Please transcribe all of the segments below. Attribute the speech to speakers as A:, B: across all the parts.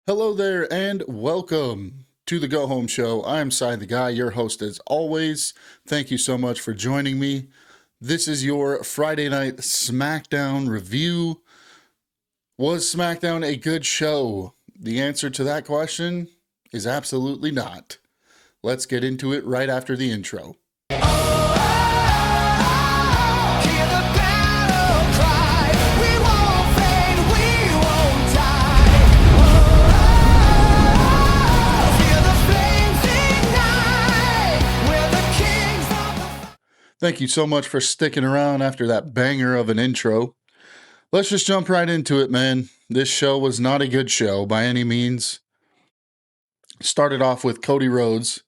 A: Hello there and welcome to the Go Home Show. I'm Cy the Guy, your host as always. Thank you so much for joining me. This is your Friday night SmackDown review. Was SmackDown a good show? The answer to that question is absolutely not. Let's get into it right after the intro. Thank you so much for sticking around after that banger of an intro. Let's just jump right into it, man. This show was not a good show by any means. Started off with Cody Rhodes.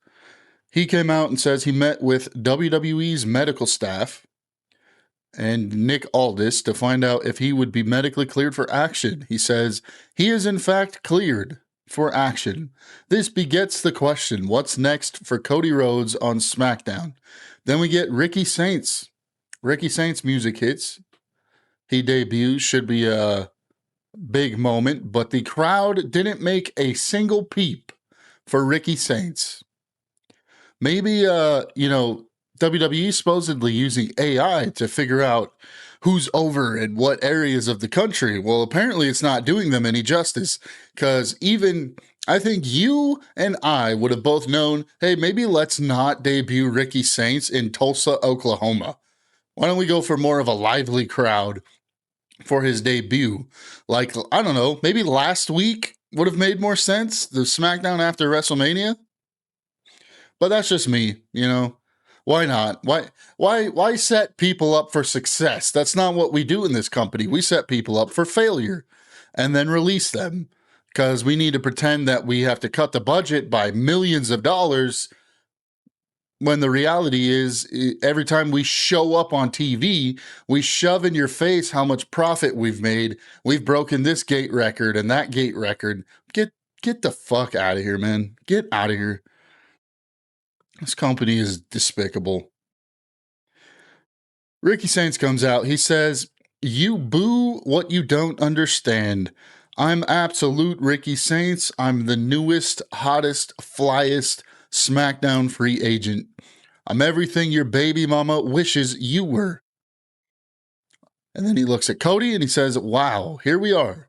A: He came out and says he met with WWE's medical staff and Nick Aldis to find out if he would be medically cleared for action. He says he is in fact cleared for action. This begets the question, what's next for Cody Rhodes on SmackDown? Then we get Ricky Saints. Ricky Saints music hits. He debuts, should be a big moment, but the crowd didn't make a single peep for Ricky Saints. Maybe, WWE supposedly using AI to figure out who's over in what areas of the country. Well, apparently it's not doing them any justice, because even I think you and I would have both known, hey, maybe let's not debut Ricky Saints in Tulsa, Oklahoma. Why don't we go for more of a lively crowd for his debut? Like, I don't know, maybe last week would have made more sense, the SmackDown after WrestleMania. But that's just me, you know. Why not? Why set people up for success? That's not what we do in this company. We set people up for failure and then release them because we need to pretend that we have to cut the budget by millions of dollars when the reality is every time we show up on TV, we shove in your face how much profit we've made. We've broken this gate record and that gate record. Get the fuck out of here, man. Get out of here. This company is despicable. Ricky Saints comes out. He says, "You boo what you don't understand. I'm absolute Ricky Saints. I'm the newest, hottest, flyest SmackDown free agent. I'm everything your baby mama wishes you were." And then he looks at Cody and he says, "Wow, here we are.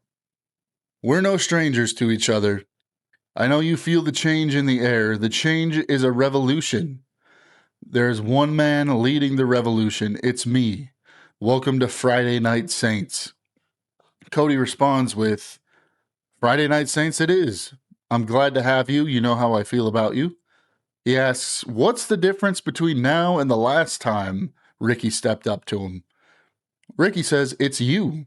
A: We're no strangers to each other. I know you feel the change in the air. The change is a revolution. There's one man leading the revolution. It's me. Welcome to Friday Night Saints." Cody responds with, "Friday Night Saints it is. I'm glad to have you. You know how I feel about you." He asks, what's the difference between now and the last time Ricky stepped up to him? Ricky says, it's you.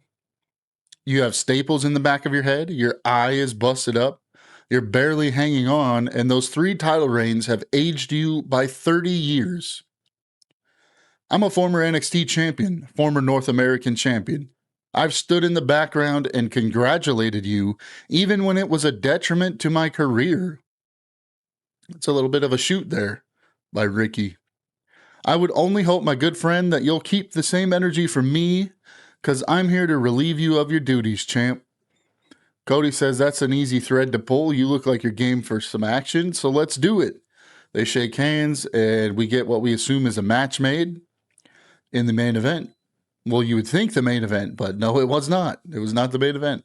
A: You have staples in the back of your head. Your eye is busted up. You're barely hanging on, and those 3 title reigns have aged you by 30 years. I'm a former NXT champion, former North American champion. I've stood in the background and congratulated you, even when it was a detriment to my career. It's a little bit of a shoot there by Ricky. I would only hope, my good friend, that you'll keep the same energy from me, because I'm here to relieve you of your duties, champ. Cody says that's an easy thread to pull. You look like you're game for some action, so let's do it. They shake hands, and we get what we assume is a match made in the main event. Well, you would think the main event, but no, it was not. It was not the main event.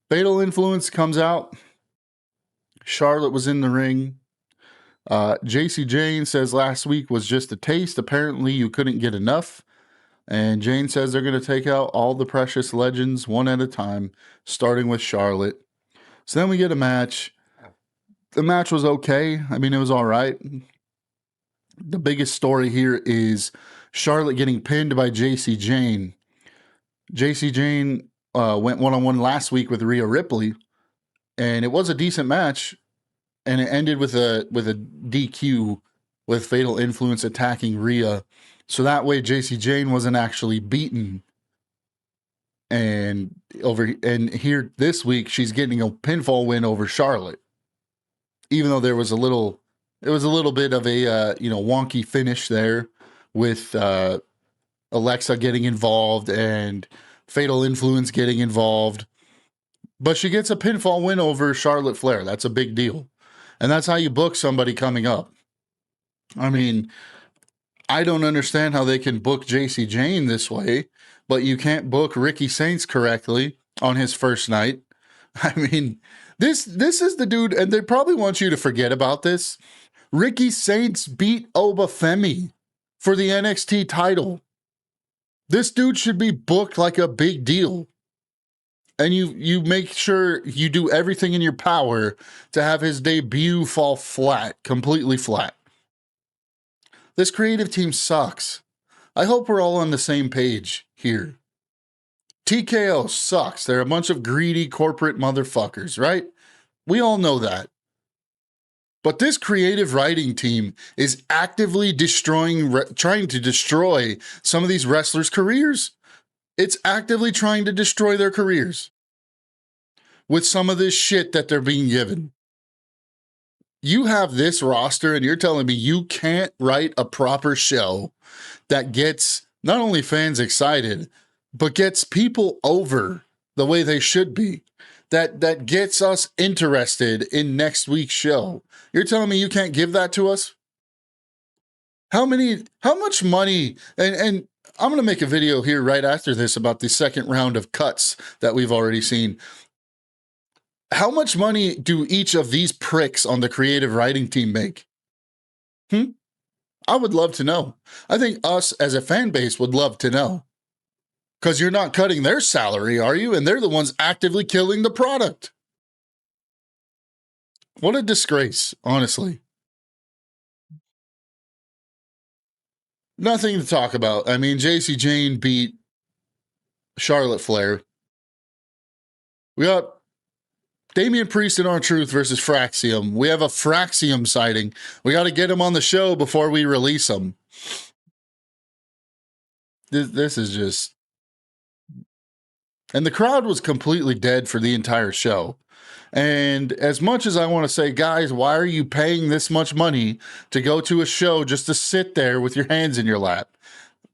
A: Fatal Influence comes out. Charlotte was in the ring. JC Jane says last week was just a taste. Apparently, you couldn't get enough. And Jane says they're going to take out all the precious legends one at a time, starting with Charlotte. So then we get a match. The match was okay. I mean, it was all right. The biggest story here is Charlotte getting pinned by JC Jane. JC Jane went one-on-one last week with Rhea Ripley, and it was a decent match, and it ended with a DQ with Fatal Influence attacking Rhea. So that way JC Jane wasn't actually beaten. And here this week she's getting a pinfall win over Charlotte. Even though it was a little bit of a wonky finish there with Alexa getting involved and Fatal Influence getting involved. But she gets a pinfall win over Charlotte Flair. That's a big deal. And that's how you book somebody coming up. I mean, I don't understand how they can book JC Jane this way, but you can't book Ricky Saints correctly on his first night. I mean, this is the dude, and they probably want you to forget about this. Ricky Saints beat Obafemi for the NXT title. This dude should be booked like a big deal. And you make sure you do everything in your power to have his debut fall flat, completely flat. This creative team sucks. I hope we're all on the same page here. TKO sucks. They're a bunch of greedy corporate motherfuckers, right? We all know that. But this creative writing team is actively trying to destroy some of these wrestlers' careers. It's actively trying to destroy their careers with some of this shit that they're being given. You have this roster and you're telling me you can't write a proper show that gets not only fans excited, but gets people over the way they should be, that gets us interested in next week's show. You're telling me you can't give that to us? How much money, and I'm going to make a video here right after this about the second round of cuts that we've already seen. How much money do each of these pricks on the creative writing team make? I would love to know. I think us as a fan base would love to know. Because you're not cutting their salary, are you? And they're the ones actively killing the product. What a disgrace, honestly. Nothing to talk about. I mean, JC Jane beat Charlotte Flair. We got Damian Priest and R-Truth versus Fraxium. We have a Fraxium sighting. We got to get him on the show before we release him. This is just... And the crowd was completely dead for the entire show. And as much as I want to say, guys, why are you paying this much money to go to a show just to sit there with your hands in your lap?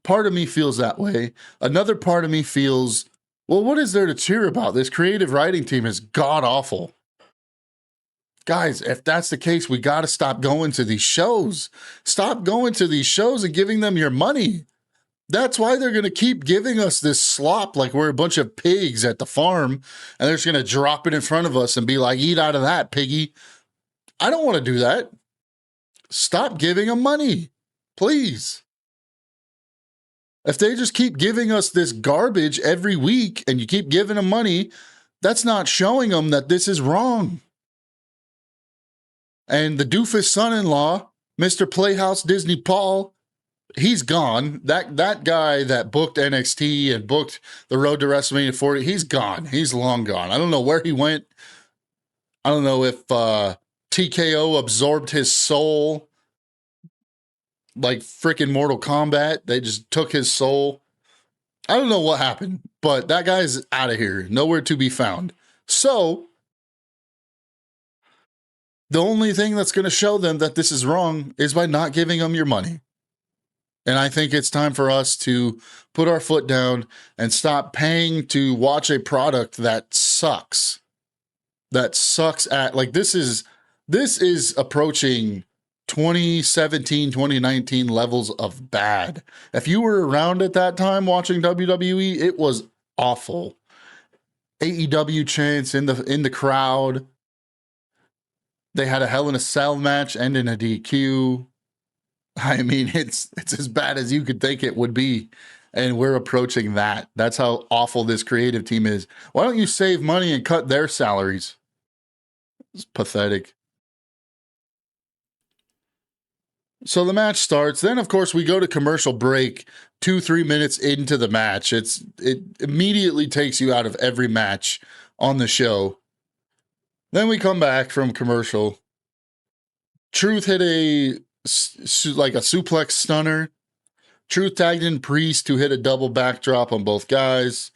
A: Part of me feels that way. Another part of me feels, well, what is there to cheer about? This creative writing team is god-awful. Guys, if that's the case, we got to stop going to these shows. Stop going to these shows and giving them your money. That's why they're going to keep giving us this slop like we're a bunch of pigs at the farm, and they're just going to drop it in front of us and be like, eat out of that, piggy. I don't want to do that. Stop giving them money, please. If they just keep giving us this garbage every week and you keep giving them money, that's not showing them that this is wrong. And the doofus son-in-law, Mr. Playhouse Disney Paul, he's gone. That guy that booked NXT and booked the road to WrestleMania 40, he's gone. He's long gone. I don't know where he went. I don't know if TKO absorbed his soul like freaking Mortal Kombat. They just took his soul. I don't know what happened, but that guy's out of here. Nowhere to be found. So the only thing that's going to show them that this is wrong is by not giving them your money. And I think it's time for us to put our foot down and stop paying to watch a product that sucks. That sucks at, like, this is approaching 2017, 2019 levels of bad. If you were around at that time watching WWE, it was awful. AEW chants in the crowd. They had a Hell in a Cell match end in a DQ. I mean, it's as bad as you could think it would be. And we're approaching that. That's how awful this creative team is. Why don't you save money and cut their salaries? It's pathetic. So the match starts. Then, of course, we go to commercial break 2-3 minutes into the match. It immediately takes you out of every match on the show. Then we come back from commercial. Truth hit a suplex stunner. Truth tagged in Priest to hit a double backdrop on both guys.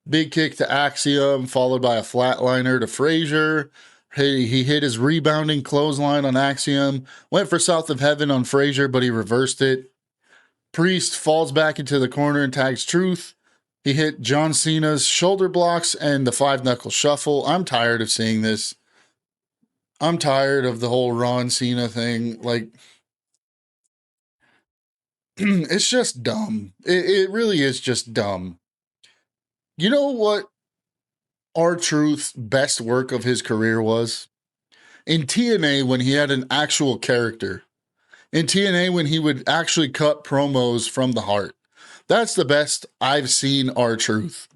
A: Big kick to Axiom, followed by a flatliner to Frazier. He hit his rebounding clothesline on Axiom. Went for South of Heaven on Frazier, but he reversed it. Priest falls back into the corner and tags Truth. He hit John Cena's shoulder blocks and the five knuckle shuffle. I'm tired of seeing this. I'm tired of the whole Ron Cena thing. Like, it's just dumb. It really is just dumb. You know what R-Truth's best work of his career was? In TNA, when he had an actual character. In TNA, when he would actually cut promos from the heart. That's the best I've seen R-Truth.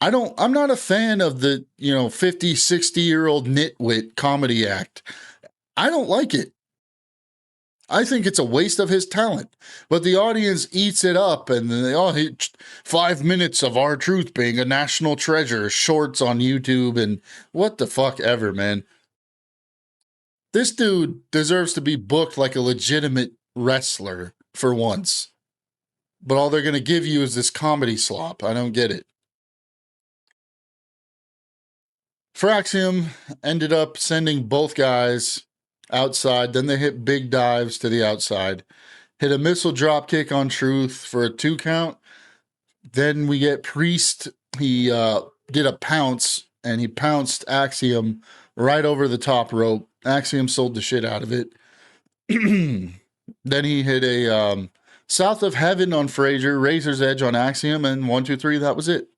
A: I'm not a fan of the, 50, 60-year-old nitwit comedy act. I don't like it. I think it's a waste of his talent. But the audience eats it up, and they 5 minutes of R-Truth being a national treasure, shorts on YouTube, and what the fuck ever, man. This dude deserves to be booked like a legitimate wrestler for once. But all they're going to give you is this comedy slop. I don't get it. Fraxium ended up sending both guys outside. Then they hit big dives to the outside. Hit a missile drop kick on Truth for a 2 count. Then we get Priest. He did a pounce, and he pounced Axiom right over the top rope. Axiom sold the shit out of it. Then he hit a South of Heaven on Frazier, Razor's Edge on Axiom, and 1, 2, 3, that was it.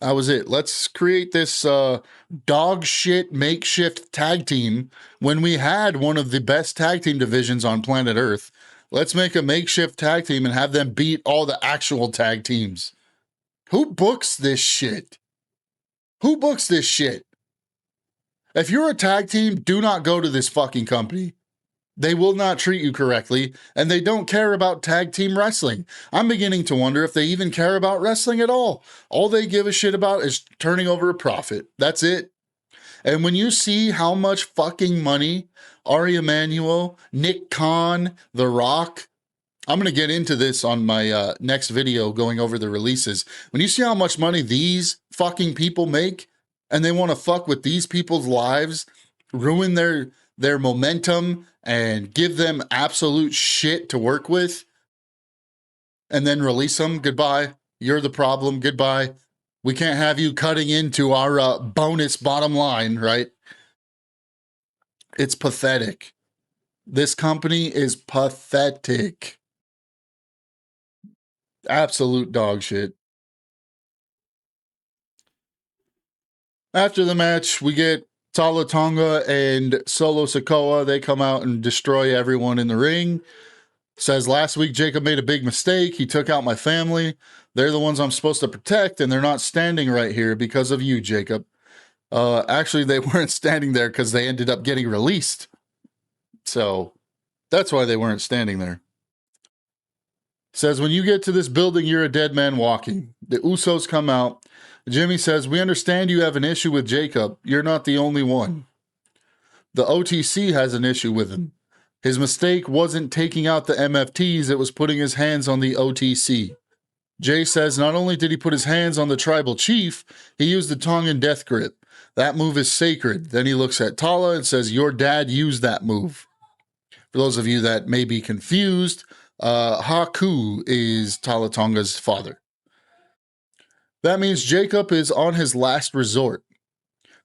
A: That was it. Let's create this dog shit makeshift tag team when we had one of the best tag team divisions on planet Earth. Let's make a makeshift tag team and have them beat all the actual tag teams. Who books this shit? Who books this shit? If you're a tag team, do not go to this fucking company. They will not treat you correctly, and they don't care about tag team wrestling. I'm beginning to wonder if they even care about wrestling at all. All they give a shit about is turning over a profit. That's it. And when you see how much fucking money Ari Emanuel, Nick Khan, The Rock, I'm going to get into this on my next video going over the releases. When you see how much money these fucking people make, and they want to fuck with these people's lives, ruin their momentum, and give them absolute shit to work with, and then release them. Goodbye. You're the problem. Goodbye. We can't have you cutting into our bonus bottom line, right? It's pathetic. This company is pathetic. Absolute dog shit. After the match, we get Tala Tonga and Solo Sikoa. They come out and destroy everyone in the ring. Says, last week Jacob made a big mistake. He took out my family. They're the ones I'm supposed to protect, and they're not standing right here because of you, Jacob. Actually, they weren't standing there because they ended up getting released. So that's why they weren't standing there. Says, when you get to this building, you're a dead man walking. The Usos come out. Jimmy says, we understand you have an issue with Jacob. You're not the only one. The OTC has an issue with him. His mistake wasn't taking out the MFTs, it was putting his hands on the OTC. Jay says not only did he put his hands on the tribal chief, he used the Tongan death grip. That move is sacred. Then he looks at Tala and says, your dad used that move. For those of you that may be confused, Haku is Tala Tonga's father. That means Jacob is on his last resort.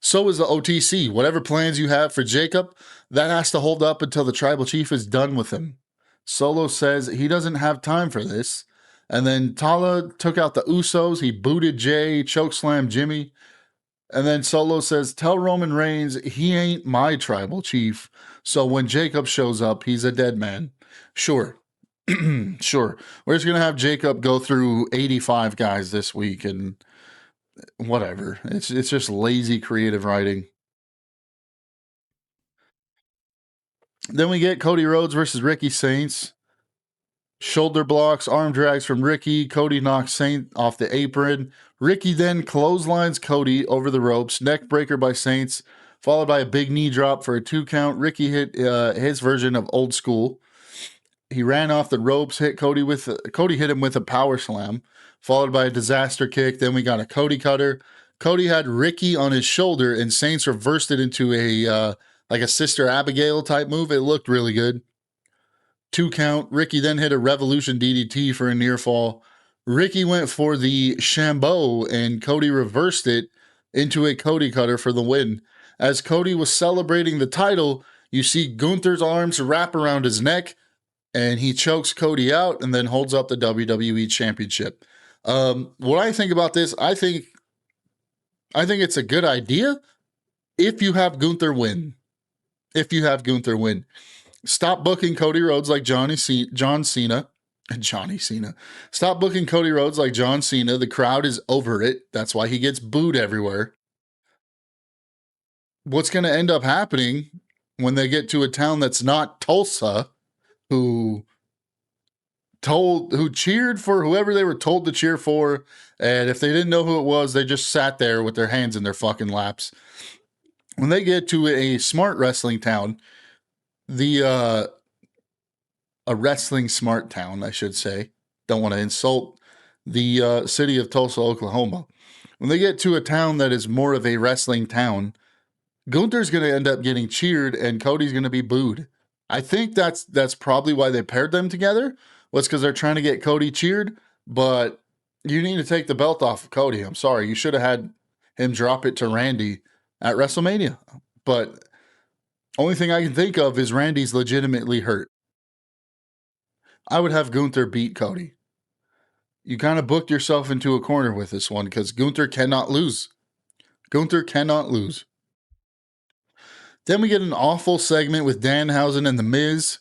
A: So is the OTC. Whatever plans you have for Jacob, that has to hold up until the tribal chief is done with him. Solo says he doesn't have time for this. And then Tala took out the Usos. He booted Jay, chokeslammed Jimmy. And then Solo says, tell Roman Reigns he ain't my tribal chief. So when Jacob shows up, he's a dead man. Sure. Sure. We're just going to have Jacob go through 85 guys this week and whatever. It's just lazy creative writing. Then we get Cody Rhodes versus Ricky Saints. Shoulder blocks, arm drags from Ricky. Cody knocks Saint off the apron. Ricky then clotheslines Cody over the ropes. Neck breaker by Saints, followed by a big knee drop for a 2 count. Ricky hit his version of old school. He ran off the ropes, Cody hit him with a power slam, followed by a disaster kick. Then we got a Cody cutter. Cody had Ricky on his shoulder, and Saints reversed it into a like a Sister Abigail type move. It looked really good. 2 count. Ricky then hit a Revolution DDT for a near fall. Ricky went for the Shambo and Cody reversed it into a Cody cutter for the win. As Cody was celebrating the title, you see Gunther's arms wrap around his neck and he chokes Cody out and then holds up the WWE Championship. What I think about this, I think it's a good idea if you have Gunther win. If you have Gunther win. Stop booking Cody Rhodes like John Cena. Johnny Cena. Stop booking Cody Rhodes like John Cena. The crowd is over it. That's why he gets booed everywhere. What's going to end up happening when they get to a town that's not Tulsa, who cheered for whoever they were told to cheer for, and if they didn't know who it was, they just sat there with their hands in their fucking laps. When they get to a smart wrestling town, a wrestling smart town, I should say. Don't want to insult the city of Tulsa, Oklahoma. When they get to a town that is more of a wrestling town, Gunther's going to end up getting cheered and Cody's going to be booed. I think that's probably why they paired them together, was because they're trying to get Cody cheered, but you need to take the belt off of Cody. I'm sorry. You should have had him drop it to Randy at WrestleMania. But only thing I can think of is Randy's legitimately hurt. I would have Gunther beat Cody. You kind of booked yourself into a corner with this one because Gunther cannot lose. Gunther cannot lose. Then we get an awful segment with Danhausen and The Miz.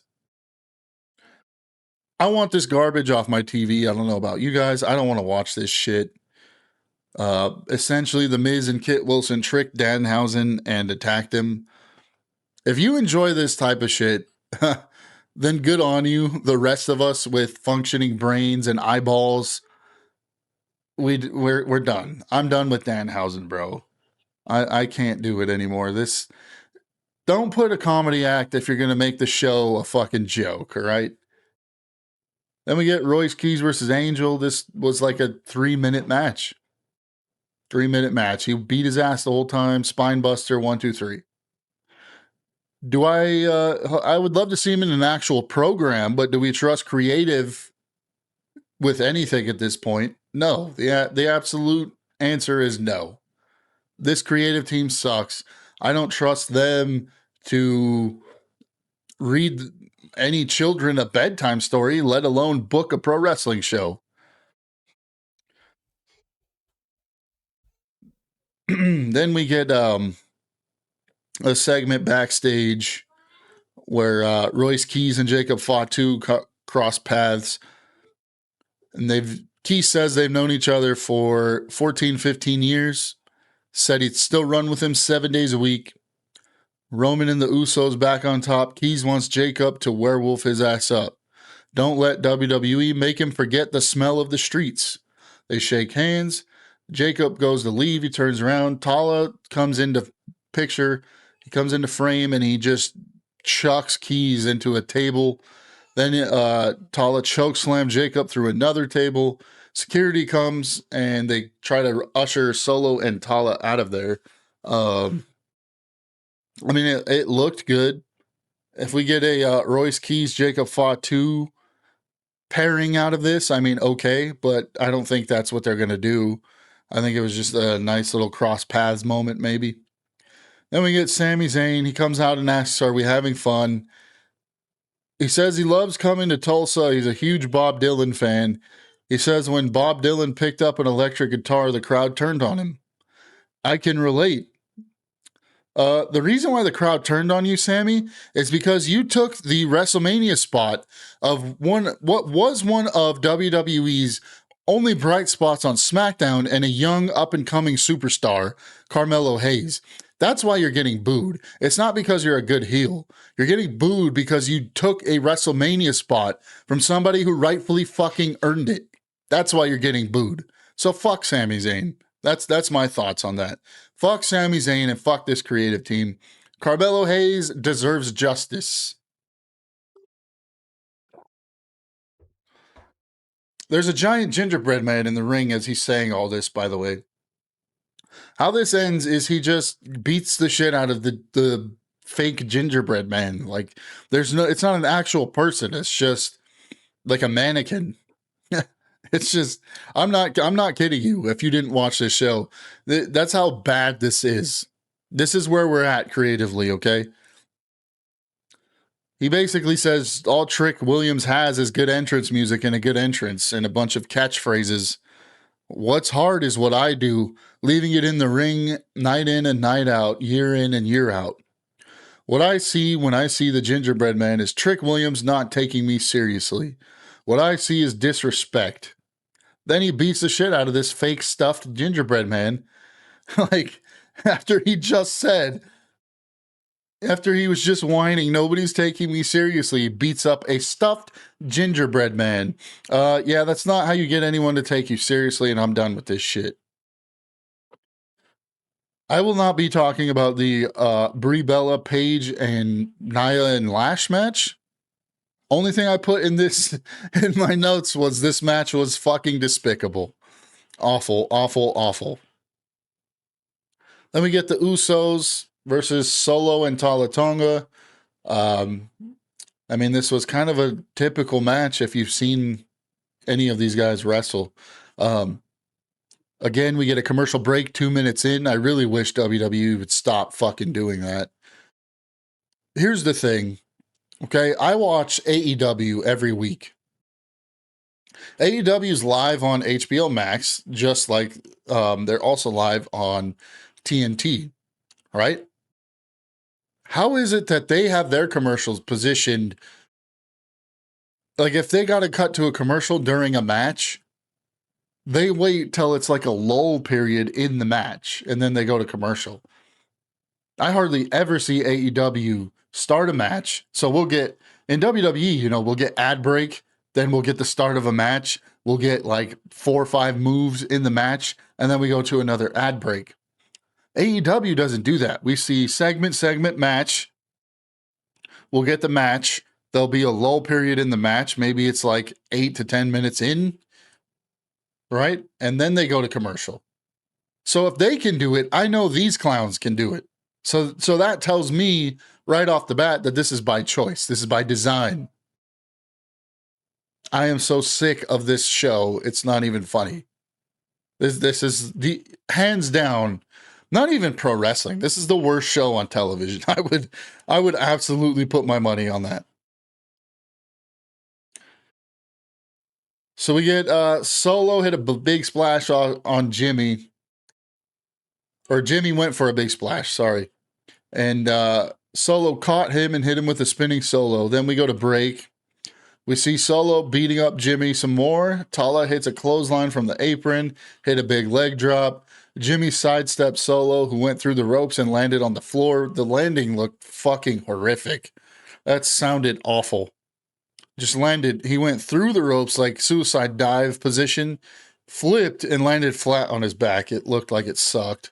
A: I want this garbage off my TV. I don't know about you guys. I don't want to watch this shit. Essentially, The Miz and Kit Wilson tricked Danhausen and attacked him. If you enjoy this type of shit, then good on you. The rest of us with functioning brains and eyeballs, we're done. I'm done with Danhausen, bro. I can't do it anymore. Don't put a comedy act if you're going to make the show a fucking joke, all right? Then we get Royce Keys versus Angel. This was like a 3-minute match. 3-minute match. He beat his ass the whole time. Spine buster, 1, 2, 3. I would love to see him in an actual program, but do we trust creative with anything at this point? No. The absolute answer is no. This creative team sucks. I don't trust them to read any children a bedtime story, let alone book a pro wrestling show. Then we get a segment backstage where Royce Keys and Jacob Fatu cross paths. And Keys says they've known each other for 14, 15 years. Said he'd still run with him 7 days a week. Roman and the Usos back on top. Keys wants Jacob to werewolf his ass up. Don't let WWE make him forget the smell of the streets. They shake hands. Jacob goes to leave. He turns around. Tala comes into picture. He comes into frame and he just chucks Keys into a table. Then Tala chokeslam Jacob through another table. Security comes and they try to usher Solo and Tala out of there. I mean, it looked good. If we get a Royce Keys, Jacob Fatu pairing out of this, I mean, okay, but I don't think that's what they're going to do. I think it was just a nice little cross paths moment, maybe. Then we get Sami Zayn. He comes out and asks, are we having fun? He says he loves coming to Tulsa. He's a huge Bob Dylan fan. He says when Bob Dylan picked up an electric guitar, the crowd turned on him. I can relate. The reason why the crowd turned on you, Sammy, is because you took the WrestleMania spot of what was one of WWE's only bright spots on SmackDown and a young up-and-coming superstar, Carmelo Hayes. That's why you're getting booed. It's not because you're a good heel. You're getting booed because you took a WrestleMania spot from somebody who rightfully fucking earned it. That's why you're getting booed. So fuck Sami Zayn. That's my thoughts on that. Fuck Sami Zayn and fuck this creative team. Carmelo Hayes deserves justice. There's a giant gingerbread man in the ring as he's saying all this, by the way. How this ends is he just beats the shit out of the fake gingerbread man. Like, it's not an actual person. It's just like a mannequin. It's just, I'm not kidding you. If you didn't watch this show, that's how bad this is. This is where we're at creatively. Okay. He basically says all Trick Williams has is good entrance music and a good entrance and a bunch of catchphrases. What's hard is what I do, leaving it in the ring night in and night out, year in and year out. What I see when I see the gingerbread man is Trick Williams not taking me seriously. What I see is disrespect. Then he beats the shit out of this fake stuffed gingerbread man. Like, after he just said, after he was just whining, nobody's taking me seriously, he beats up a stuffed gingerbread man. Yeah, that's not how you get anyone to take you seriously, and I'm done with this shit. I will not be talking about the Brie Bella, Paige, and Nia and Lash match. Only thing I put in this in my notes was this match was fucking despicable. Awful, awful, awful. Then we get the Usos versus Solo and Tala Tonga. I mean, this was kind of a typical match if you've seen any of these guys wrestle. Again, we get a commercial break 2 minutes in. I really wish WWE would stop fucking doing that. Here's the thing. Okay, I watch AEW every week. AEW is live on HBO Max, just like they're also live on TNT, right? How is it that they have their commercials positioned? Like, if they got to cut to a commercial during a match, they wait till it's like a lull period in the match, and then they go to commercial. I hardly ever see AEW start a match. So we'll get, in WWE, we'll get ad break, then we'll get the start of a match. We'll get like 4 or 5 moves in the match, and then we go to another ad break. AEW doesn't do that. We see segment, match. We'll get the match. There'll be a lull period in the match. Maybe it's like 8 to 10 minutes in, right? And then they go to commercial. So if they can do it, I know these clowns can do it. So that tells me right off the bat that this is by choice. This is by design. I am so sick of this show. It's not even funny. This is the hands down, not even pro wrestling. This is the worst show on television. I would absolutely put my money on that. So we get Solo hit a big splash on Jimmy. Or Jimmy went for a big splash, sorry. And Solo caught him and hit him with a spinning solo. Then we go to break. We see Solo beating up Jimmy some more. Tala hits a clothesline from the apron, hit a big leg drop. Jimmy sidestepped Solo, who went through the ropes and landed on the floor. The landing looked fucking horrific. That sounded awful. Just landed. He went through the ropes like suicide dive position, flipped and landed flat on his back. It looked like it sucked.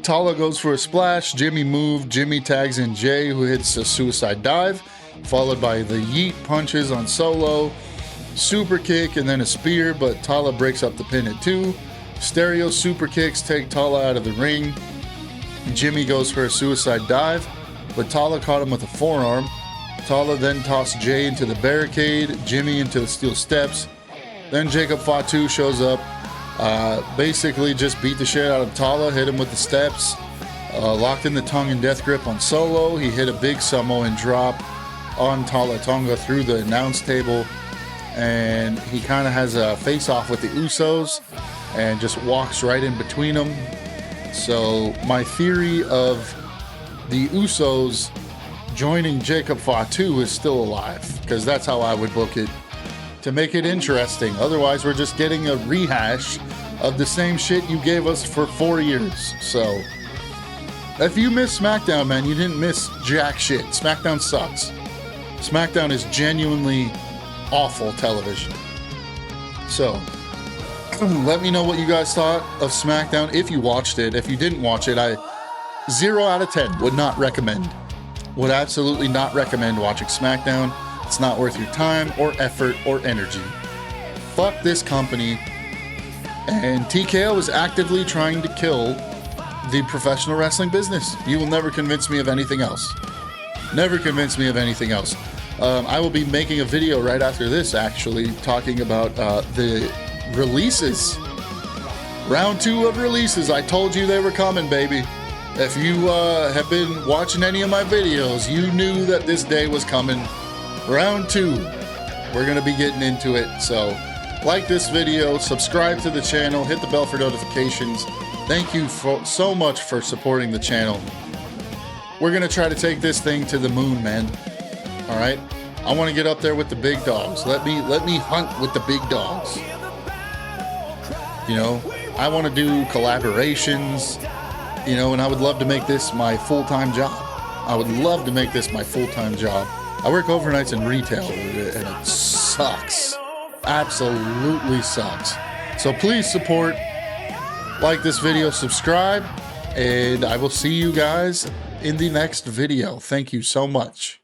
A: Tala goes for a splash. Jimmy moved. Jimmy tags in Jay, who hits a suicide dive, followed by the yeet punches on Solo, super kick, and then a spear, but Tala breaks up the pin at 2. Stereo super kicks take Tala out of the ring. Jimmy goes for a suicide dive, but Tala caught him with a forearm. Tala then tossed Jay into the barricade, Jimmy into the steel steps. Then Jacob Fatu shows up, basically just beat the shit out of Tala, hit him with the steps, locked in the tongue and death grip on Solo. He hit a big Samoan drop on Tala Tonga through the announce table, and he kind of has a face-off with the Usos and just walks right in between them. So my theory of the Usos joining Jacob Fatu is still alive, because that's how I would book it to make it interesting. Otherwise, we're just getting a rehash of the same shit you gave us for 4 years. So if you missed SmackDown, man, you didn't miss jack shit. SmackDown sucks. SmackDown is genuinely awful television. So let me know what you guys thought of SmackDown if you watched it. If you didn't watch it, I 0 out of 10 would not recommend. Would absolutely not recommend watching SmackDown. It's not worth your time or effort or energy. Fuck this company. And TKO is actively trying to kill the professional wrestling business. You will never convince me of anything else. Never convince me of anything else. I will be making a video right after this, actually, talking about the releases. Round 2 of releases. I told you they were coming, baby. If you have been watching any of my videos, you knew that this day was coming. Round 2. We're going to be getting into it. So, like this video, subscribe to the channel, hit the bell for notifications. Thank you so much for supporting the channel. We're going to try to take this thing to the moon, man. All right? I want to get up there with the big dogs. Let me hunt with the big dogs. You know, I want to do collaborations, you know, and I would love to make this my full-time job. I would love to make this my full-time job. I work overnights in retail, and it sucks. Absolutely sucks. So please support, like this video, subscribe, and I will see you guys in the next video. Thank you so much.